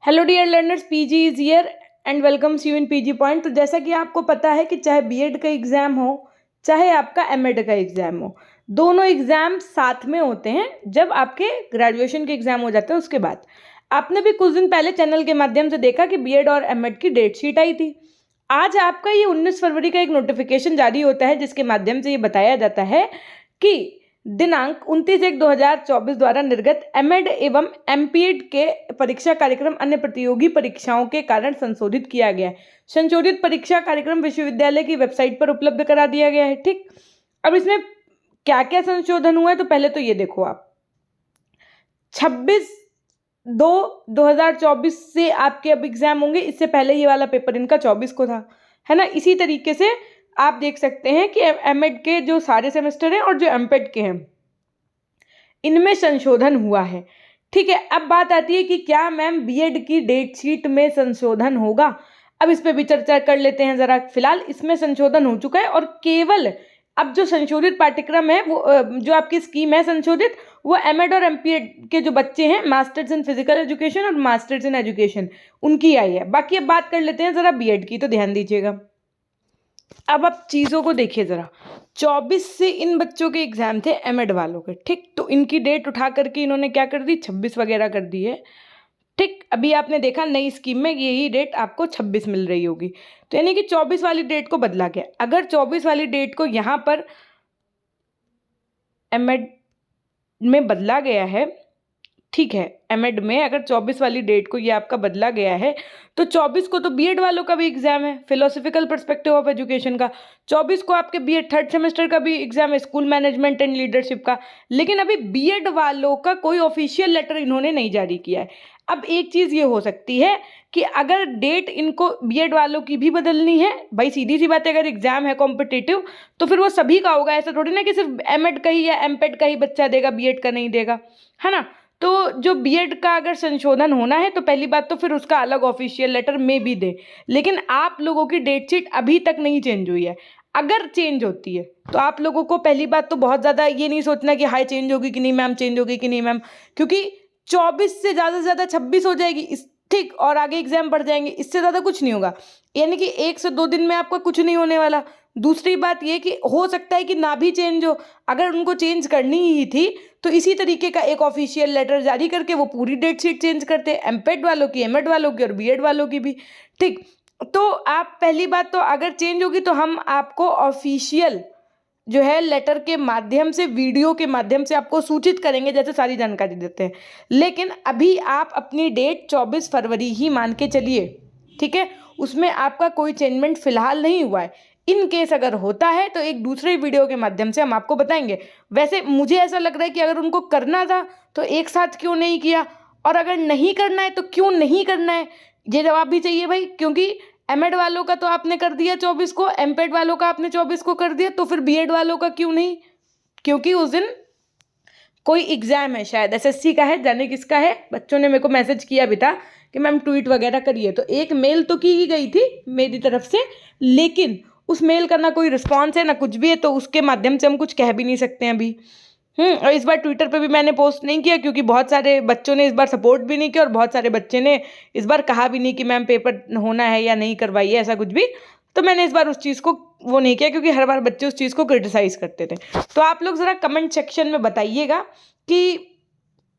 Hello dear learners, PG is here and welcomes you in PG point. तो जैसा कि आपको पता है कि चाहे बीएड का एग्ज़ाम हो चाहे आपका एमएड का एग्ज़ाम हो, दोनों एग्ज़ाम साथ में होते हैं जब आपके ग्रेजुएशन के एग्ज़ाम हो जाते हैं। उसके बाद आपने भी कुछ दिन पहले चैनल के माध्यम से देखा कि बीएड और एमएड की डेट शीट आई थी। आज आपका ये 19 फरवरी का एक नोटिफिकेशन जारी होता है जिसके माध्यम से ये बताया जाता है कि दिनांक 29/1/2024 द्वारा निर्गत एमएड एवं एमपीएड के परीक्षा कार्यक्रम अन्य प्रतियोगी परीक्षाओं के कारण संशोधित किया गया है। संशोधित परीक्षा कार्यक्रम विश्वविद्यालय की वेबसाइट पर उपलब्ध करा दिया गया है। ठीक, अब इसमें क्या क्या संशोधन हुआ है तो पहले तो ये देखो आप, 26/2/2024 से आपके अब एग्जाम होंगे। इससे पहले ये वाला पेपर इनका 24 को था, है ना। इसी तरीके से आप देख सकते हैं कि एमएड के जो सारे सेमेस्टर हैं और जो एमपेड के हैं इनमें संशोधन हुआ है। ठीक है, अब बात आती है कि क्या मैम बीएड की डेट शीट में संशोधन होगा। अब इस पे भी चर्चा कर लेते हैं ज़रा। फिलहाल इसमें संशोधन हो चुका है और केवल अब जो संशोधित पाठ्यक्रम है वो जो आपकी स्कीम है संशोधित, वो एमएड और एमपीएड के जो बच्चे हैं मास्टर्स इन फिजिकल एजुकेशन और मास्टर्स इन एजुकेशन उनकी आई है। बाकी अब बात कर लेते हैं ज़रा बीएड की, तो ध्यान दीजिएगा। अब आप चीज़ों को देखिए ज़रा, 24 से इन बच्चों के एग्ज़ाम थे एमएड वालों के। ठीक, तो इनकी डेट उठा करके इन्होंने क्या कर दी, 26 वगैरह कर दी है। ठीक, अभी आपने देखा नई स्कीम में यही डेट आपको 26 मिल रही होगी, तो यानी कि 24 वाली डेट को बदला गया। अगर 24 वाली डेट को यहाँ पर एमएड में बदला गया है, ठीक है, एमएड में अगर 24 वाली डेट को ये आपका बदला गया है तो 24 को तो बीएड वालों का भी एग्जाम है, फिलोसफिकल पर्सपेक्टिव ऑफ एजुकेशन का। 24 को आपके बीएड थर्ड सेमेस्टर का भी एग्जाम है, स्कूल मैनेजमेंट एंड लीडरशिप का। लेकिन अभी बीएड वालों का कोई ऑफिशियल लेटर इन्होंने नहीं जारी किया है। अब एक चीज़ ये हो सकती है कि अगर डेट इनको बीएड वालों की भी बदलनी है, भाई सीधी सी बात है, अगर एग्जाम है कॉम्पिटिटिव तो फिर वो सभी का होगा। ऐसा थोड़ी ना कि सिर्फ एमएड का ही या एमपेड का ही बच्चा देगा, बीएड का नहीं देगा, है ना। तो जो बीएड का अगर संशोधन होना है तो पहली बात तो फिर उसका अलग ऑफिशियल लेटर में भी दे। लेकिन आप लोगों की डेट शीट अभी तक नहीं चेंज हुई है। अगर चेंज होती है तो आप लोगों को पहली बात तो बहुत ज़्यादा ये नहीं सोचना कि हाई चेंज होगी कि नहीं मैम, चेंज होगी कि नहीं मैम, क्योंकि 24 से ज़्यादा 26 हो जाएगी इस, ठीक, और आगे एग्जाम बढ़ जाएंगे, इससे ज़्यादा कुछ नहीं होगा। यानी कि 1 से 2 दिन में आपका कुछ नहीं होने वाला। दूसरी बात ये कि हो सकता है कि ना भी चेंज हो, अगर उनको चेंज करनी ही थी तो इसी तरीके का एक ऑफिशियल लेटर जारी करके वो पूरी डेट शीट चेंज करते, एमपेड वालों की, एमएड वालों की और बीएड वालों की भी। ठीक, तो आप पहली बात तो अगर चेंज होगी तो हम आपको ऑफिशियल जो है लेटर के माध्यम से, वीडियो के माध्यम से आपको सूचित करेंगे, जैसे सारी जानकारी देते हैं। लेकिन अभी आप अपनी डेट 24 फरवरी ही मान के चलिए, ठीक है, उसमें आपका कोई चेंजमेंट फिलहाल नहीं हुआ है। इन केस अगर होता है तो एक दूसरे वीडियो के माध्यम से हम आपको बताएंगे। वैसे मुझे ऐसा लग रहा है कि अगर उनको करना था तो एक साथ क्यों नहीं किया, और अगर नहीं करना है तो क्यों नहीं करना है, ये जवाब भी चाहिए भाई। क्योंकि एमएड वालों का तो आपने कर दिया 24 को, एमपेड वालों का आपने 24 को कर दिया, तो फिर बीएड वालों का क्यों नहीं? क्योंकि उस दिन कोई एग्जाम है, शायद एसएससी का है, जाने किसका है। बच्चों ने मेरे को मैसेज किया भी था कि मैम ट्वीट वगैरह करिए, तो एक मेल तो की ही गई थी मेरी तरफ से, लेकिन उस मेल का ना कोई रिस्पॉन्स है ना कुछ भी है, तो उसके माध्यम से हम कुछ कह भी नहीं सकते हैं अभी। और इस बार ट्विटर पे भी मैंने पोस्ट नहीं किया क्योंकि बहुत सारे बच्चों ने इस बार सपोर्ट भी नहीं किया और बहुत सारे बच्चे ने इस बार कहा भी नहीं कि मैम पेपर होना है या नहीं करवाइए, ऐसा कुछ भी। तो मैंने इस बार उस चीज़ को वो नहीं किया क्योंकि हर बार बच्चे उस चीज़ को क्रिटिसाइज करते थे। तो आप लोग ज़रा कमेंट सेक्शन में बताइएगा कि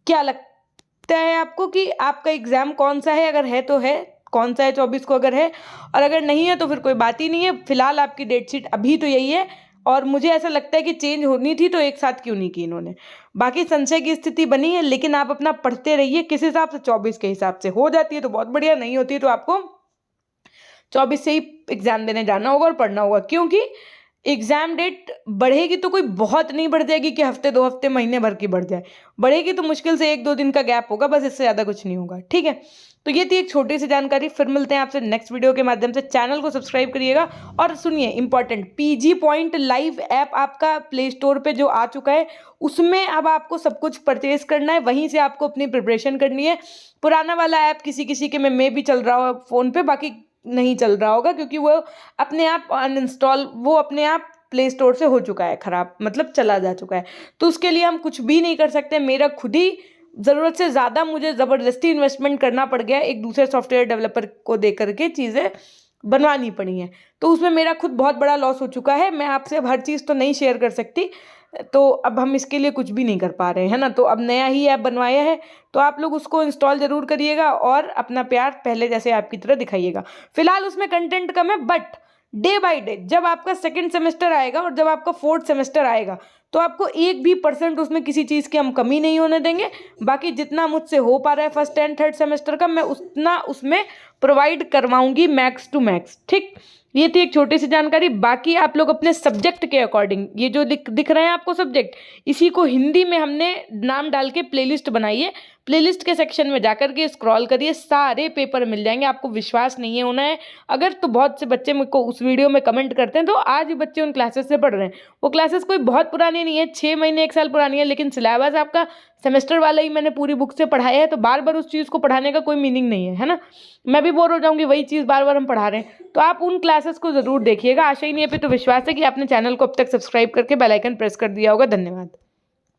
क्या लगता है आपको कि आपका एग्ज़ाम कौन सा है, अगर है तो है कौन सा है 24 को अगर है, और अगर नहीं है तो फिर कोई बात ही नहीं है। फिलहाल आपकी डेट शीट अभी तो यही है, और मुझे ऐसा लगता है कि चेंज होनी थी तो एक साथ क्यों नहीं की इन्होंने। बाकी संशय की स्थिति बनी है, लेकिन आप अपना पढ़ते रहिए। किस हिसाब से, 24 के हिसाब से हो जाती है तो बहुत बढ़िया, नहीं होती है तो आपको 24 से ही एग्ज़ाम देने जाना होगा और पढ़ना होगा। क्योंकि एग्ज़ाम डेट बढ़ेगी तो कोई बहुत नहीं बढ़ जाएगी कि हफ्ते 2 हफ्ते महीने भर की बढ़ जाए, बढ़ेगी तो मुश्किल से 1-2 दिन का गैप होगा, बस, इससे ज़्यादा कुछ नहीं होगा। ठीक है, तो ये थी एक छोटी सी जानकारी। फिर मिलते हैं आपसे नेक्स्ट वीडियो के माध्यम से। चैनल को सब्सक्राइब करिएगा और सुनिए important, PG point live app आपका प्ले स्टोर पे जो आ चुका है, उसमें अब आपको सब कुछ परचेज करना है, वहीं से आपको अपनी प्रिपरेशन करनी है। पुराना वाला ऐप किसी किसी के में भी चल रहा हो फ़ोन पे, बाकी नहीं चल रहा होगा क्योंकि वो अपने आप अनइंस्टॉल, वो अपने आप प्ले स्टोर से हो चुका है ख़राब, मतलब चला जा चुका है। तो उसके लिए हम कुछ भी नहीं कर सकते। मेरा खुद ही ज़रूरत से ज़्यादा मुझे ज़बरदस्ती इन्वेस्टमेंट करना पड़ गया, एक दूसरे सॉफ्टवेयर डेवलपर को दे करके चीज़ें बनवानी पड़ी हैं। तो उसमें मेरा खुद बहुत बड़ा लॉस हो चुका है। मैं आपसे अब हर चीज़ तो नहीं शेयर कर सकती, तो अब हम इसके लिए कुछ भी नहीं कर पा रहे हैं, है ना। तो अब नया ही ऐप बनवाया है, तो आप लोग उसको इंस्टॉल ज़रूर करिएगा और अपना प्यार पहले जैसे ऐप की तरह दिखाइएगा। फिलहाल उसमें कंटेंट कम है, बट डे बाय डे जब आपका सेकंड सेमेस्टर आएगा और जब आपका फोर्थ सेमेस्टर आएगा, तो आपको 1% उसमें किसी चीज़ की हम कमी नहीं होने देंगे। बाकी जितना मुझसे हो पा रहा है फर्स्ट एंड थर्ड सेमेस्टर का, मैं उतना उसमें प्रोवाइड करवाऊंगी मैक्स टू मैक्स। ठीक, ये थी एक छोटी सी जानकारी। बाकी आप लोग अपने सब्जेक्ट के अकॉर्डिंग, ये जो दिख रहे हैं आपको सब्जेक्ट, इसी को हिंदी में हमने नाम डाल के प्लेलिस्ट बनाई है। प्लेलिस्ट के सेक्शन में जाकर के स्क्रॉल करिए, सारे पेपर मिल जाएंगे। आपको विश्वास नहीं है होना है अगर, तो बहुत से बच्चे मुझको उस वीडियो में कमेंट करते हैं, तो आज भी बच्चे उन क्लासेस से पढ़ रहे हैं। वो क्लासेस कोई बहुत पुरानी नहीं है, 6 महीने 1 साल पुरानी है, लेकिन सिलेबस आपका सेमेस्टर वाला ही मैंने पूरी बुक से पढ़ाया है, तो बार बार उस चीज़ को पढ़ाने का कोई मीनिंग नहीं है ना। मैं भी बोर हो जाऊंगी, वही चीज़ बार बार हम पढ़ा रहे हैं। तो आप उन क्लासेस को ज़रूर देखिएगा। आशा ही नहीं है, पे तो विश्वास है कि आपने चैनल को अब तक सब्सक्राइब करके बेल आइकन प्रेस कर दिया होगा। धन्यवाद।